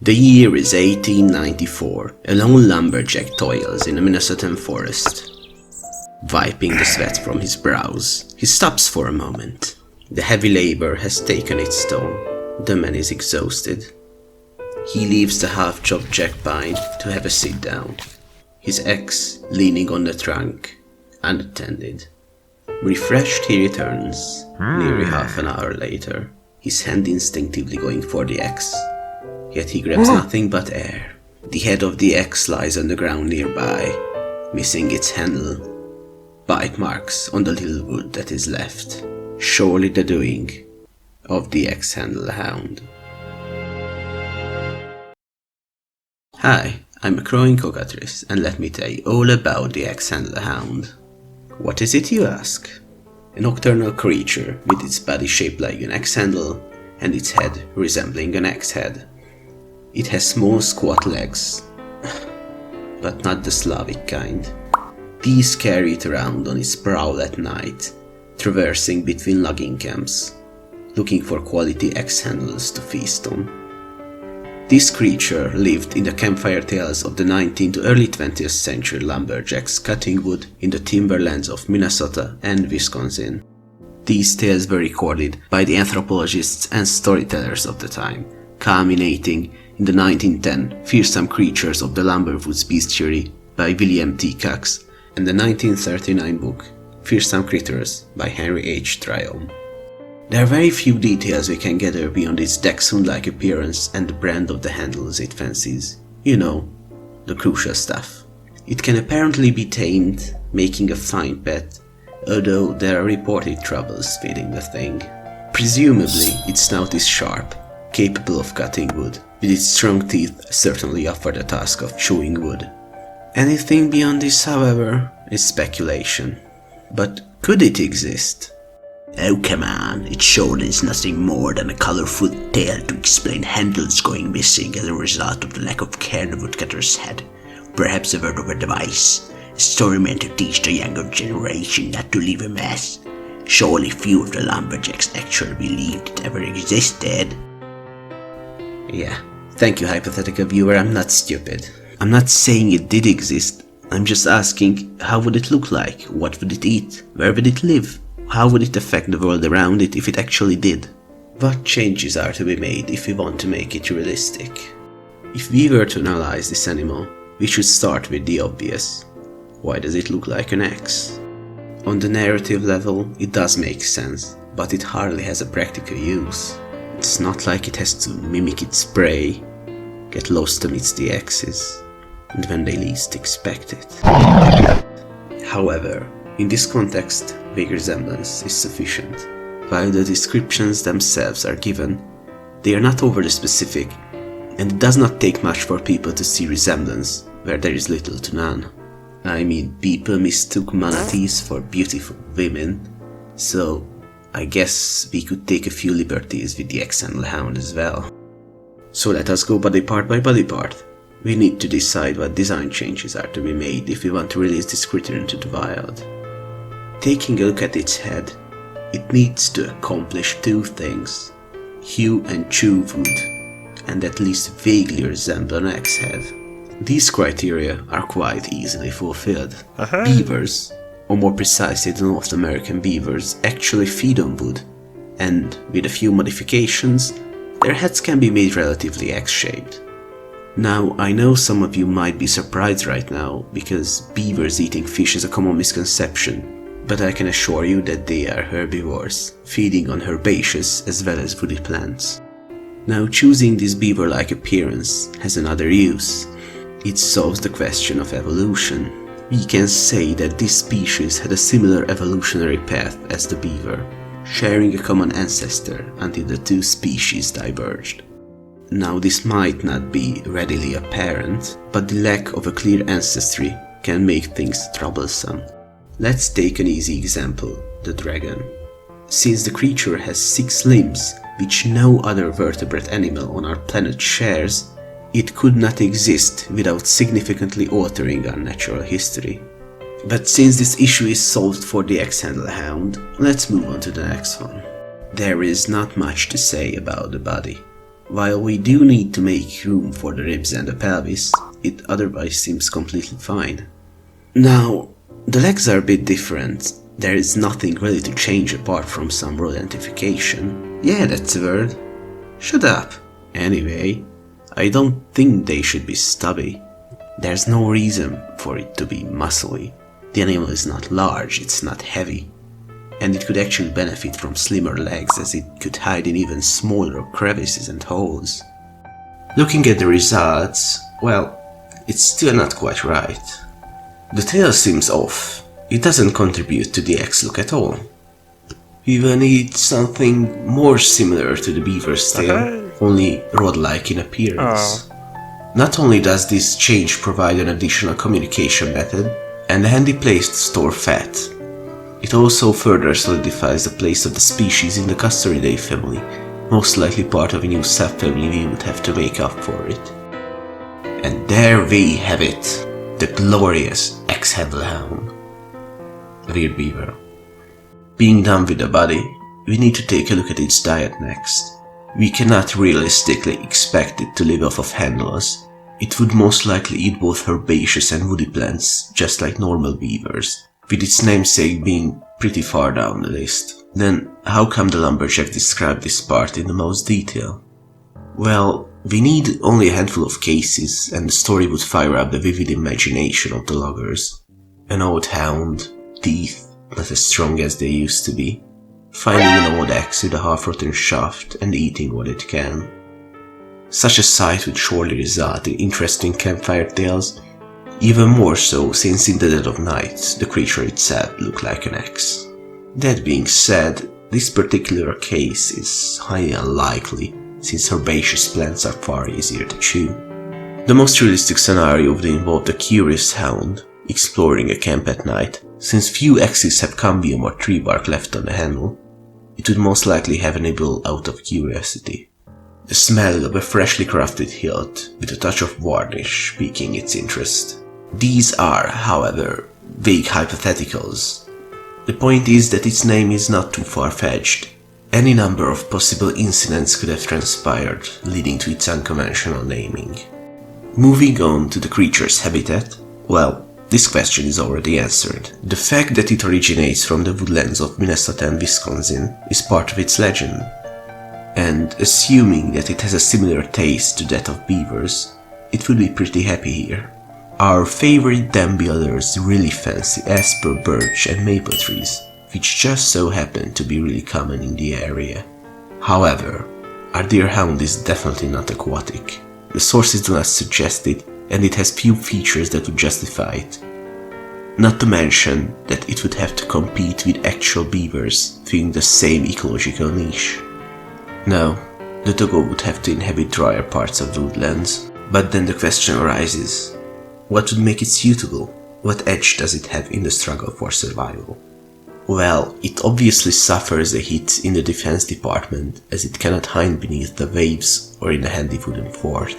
The year is 1894. A lone lumberjack toils in a Minnesotan forest. Wiping the sweat from his brows, he stops for a moment. The heavy labor has taken its toll. The man is exhausted. He leaves the half-chopped jackpine to have a sit-down, his axe leaning on the trunk, unattended. Refreshed, he returns, nearly half an hour later, his hand instinctively going for the axe. Yet he grabs nothing but air. The head of the axe lies on the ground nearby, missing its handle. Bite marks on the little wood that is left. Surely the doing of the Axehandle Hound. Hi, I'm a crowing cockatrice, and let me tell you all about the Axehandle Hound. What is it, you ask? A nocturnal creature with its body shaped like an axe handle and its head resembling an axe head. It has small squat legs, but not the Slavic kind. These carry it around on its prowl at night, traversing between logging camps, looking for quality axe handles to feast on. This creature lived in the campfire tales of the 19th to early 20th century lumberjacks cutting wood in the timberlands of Minnesota and Wisconsin. These tales were recorded by the anthropologists and storytellers of the time, culminating in the 1910 Fearsome Creatures of the Lumberwoods Bestiary by William T. Cox and the 1939 book Fearsome Critters by Henry H. Tryon. There are very few details we can gather beyond its dachshund-like appearance and the brand of the handles it fancies. You know, the crucial stuff. It can apparently be tamed, making a fine pet, although there are reported troubles feeding the thing. Presumably, its snout is sharp, capable of cutting wood, with its strong teeth certainly up for the task of chewing wood. Anything beyond this, however, is speculation. But could it exist? Oh come on, it surely is nothing more than a colorful tale to explain handles going missing as a result of the lack of care in the woodcutter's head. Perhaps a word of advice, a story meant to teach the younger generation not to leave a mess. Surely few of the lumberjacks actually believed it ever existed. Yeah, thank you, hypothetical viewer, I'm not stupid. I'm not saying it did exist, I'm just asking, how would it look like? What would it eat? Where would it live? How would it affect the world around it if it actually did? What changes are to be made if we want to make it realistic? If we were to analyze this animal, we should start with the obvious. Why does it look like an axe? On the narrative level, it does make sense, but it hardly has a practical use. It's not like it has to mimic its prey, get lost amidst the axes, and when they least expect it. However, in this context, vague resemblance is sufficient. While the descriptions themselves are given, they are not overly specific, and it does not take much for people to see resemblance where there is little to none. I mean, people mistook manatees for beautiful women, so I guess we could take a few liberties with the Axehandle Hound as well. So let us go body part by body part. We need to decide what design changes are to be made if we want to release this critter into the wild. Taking a look at its head, it needs to accomplish two things: hew and chew wood, and at least vaguely resemble an axe head. These criteria are quite easily fulfilled. Beavers, or more precisely the North American beavers, actually feed on wood, and with a few modifications, their heads can be made relatively axe-shaped. Now, I know some of you might be surprised right now, because beavers eating fish is a common misconception, but I can assure you that they are herbivores, feeding on herbaceous as well as woody plants. Now, choosing this beaver-like appearance has another use. It solves the question of evolution. We can say that this species had a similar evolutionary path as the beaver, sharing a common ancestor until the two species diverged. Now, this might not be readily apparent, but the lack of a clear ancestry can make things troublesome. Let's take an easy example, the dragon. Since the creature has 6 limbs, which no other vertebrate animal on our planet shares, it could not exist without significantly altering our natural history. But since this issue is solved for the Axehandle Hound, let's move on to the next one. There is not much to say about the body. While we do need to make room for the ribs and the pelvis, it otherwise seems completely fine. Now, the legs are a bit different. There is nothing really to change apart from some rodentification. Yeah, that's a word. Shut up. Anyway, I don't think they should be stubby. There's no reason for it to be muscly. The animal is not large, it's not heavy, and it could actually benefit from slimmer legs as it could hide in even smaller crevices and holes. Looking at the results, well, it's still not quite right. The tail seems off. It doesn't contribute to the X look at all. We will need something more similar to the beaver's tail, only rod-like in appearance. Not only does this change provide an additional communication method and a handy place to store fat, it also further solidifies the place of the species in the Custodidae family, most likely part of a new subfamily we would have to make up for it. And there we have it, the glorious Axehandle Hound. Weird beaver. Being done with the body, we need to take a look at its diet next. We cannot realistically expect it to live off of handlers. It would most likely eat both herbaceous and woody plants, just like normal beavers, with its namesake being pretty far down the list. Then, how come the lumberjack described this part in the most detail? Well, we need only a handful of cases, and the story would fire up the vivid imagination of the loggers. An old hound, teeth not as strong as they used to be, finding an old axe with a half-rotten shaft and eating what it can. Such a sight would surely result in interesting campfire tales, even more so since in the dead of night the creature itself looked like an axe. That being said, this particular case is highly unlikely since herbaceous plants are far easier to chew. The most realistic scenario would involve the curious hound exploring a camp at night. Since few axes have cambium or tree bark left on the handle, it would most likely have a nibble out of curiosity. The smell of a freshly crafted hilt with a touch of varnish piquing its interest. These are, however, vague hypotheticals. The point is that its name is not too far-fetched. Any number of possible incidents could have transpired, leading to its unconventional naming. Moving on to the creature's habitat, well, this question is already answered. The fact that it originates from the woodlands of Minnesota and Wisconsin is part of its legend. And assuming that it has a similar taste to that of beavers, it would be pretty happy here. Our favorite dam builders really fancy asper, birch and maple trees, which just so happen to be really common in the area. However, our dear hound is definitely not aquatic. The sources do not suggest it, and it has few features that would justify it. Not to mention that it would have to compete with actual beavers filling the same ecological niche. No, the doggo would have to inhabit drier parts of the woodlands, but then the question arises, what would make it suitable? What edge does it have in the struggle for survival? Well, it obviously suffers a hit in the defense department as it cannot hide beneath the waves or in a handy wooden fort.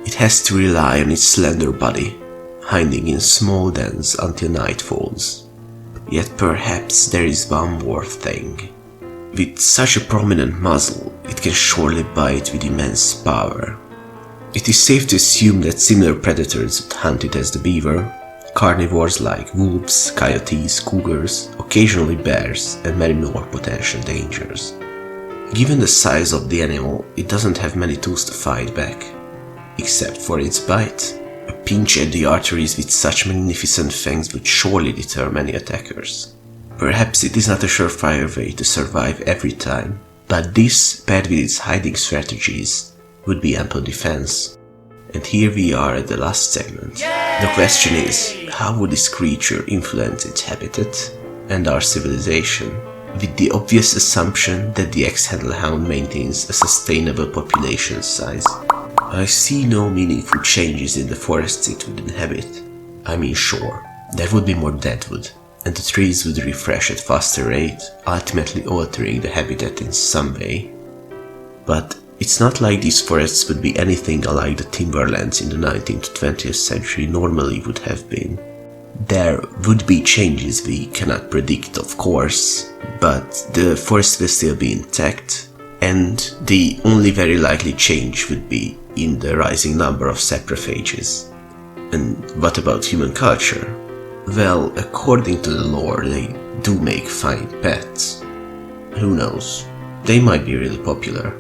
It has to rely on its slender body, hiding in small dens until night falls. Yet perhaps there is one more thing. With such a prominent muzzle, it can surely bite with immense power. It is safe to assume that similar predators would hunt it as the beaver, carnivores like wolves, coyotes, cougars, occasionally bears, and many more potential dangers. Given the size of the animal, it doesn't have many tools to fight back, except for its bite. A pinch at the arteries with such magnificent fangs would surely deter many attackers. Perhaps it is not a surefire way to survive every time, but this, paired with its hiding strategies, would be ample defense. And here we are at the last segment. Yay! The question is, how would this creature influence its habitat and our civilization? With the obvious assumption that the Axehandle Hound maintains a sustainable population size, I see no meaningful changes in the forests it would inhabit. I mean, sure, there would be more deadwood, and the trees would refresh at faster rate, ultimately altering the habitat in some way. But it's not like these forests would be anything alike the timberlands in the 19th to 20th century normally would have been. There would be changes we cannot predict, of course, but the forest will still be intact, and the only very likely change would be in the rising number of saprophages. And what about human culture? Well, according to the lore, they do make fine pets. Who knows? They might be really popular.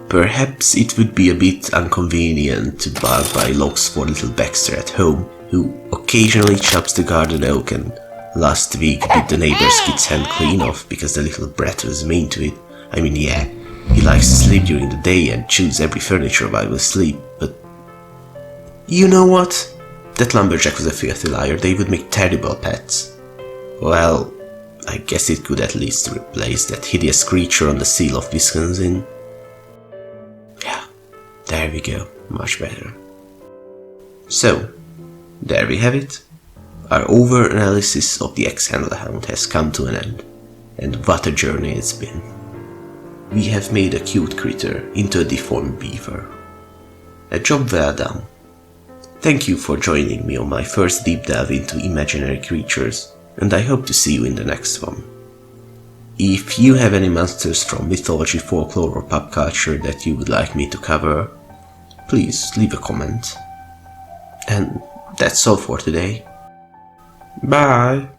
Perhaps it would be a bit inconvenient to bark by logs for little Baxter at home, who occasionally chops the garden oak and last week did the neighbor's kid's hand clean off because the little brat was mean to it. I mean, yeah, he likes to sleep during the day and chews every furniture while we sleep, but... You know what? That lumberjack was a filthy liar. They would make terrible pets. Well, I guess it could at least replace that hideous creature on the seal of Wisconsin. Yeah, there we go. Much better. So, there we have it. Our over-analysis of the Axehandle Hound has come to an end. And what a journey it's been. We have made a cute critter into a deformed beaver. A job well done. Thank you for joining me on my first deep dive into imaginary creatures, and I hope to see you in the next one. If you have any monsters from mythology, folklore or pop culture that you would like me to cover, please leave a comment. And that's all for today. Bye!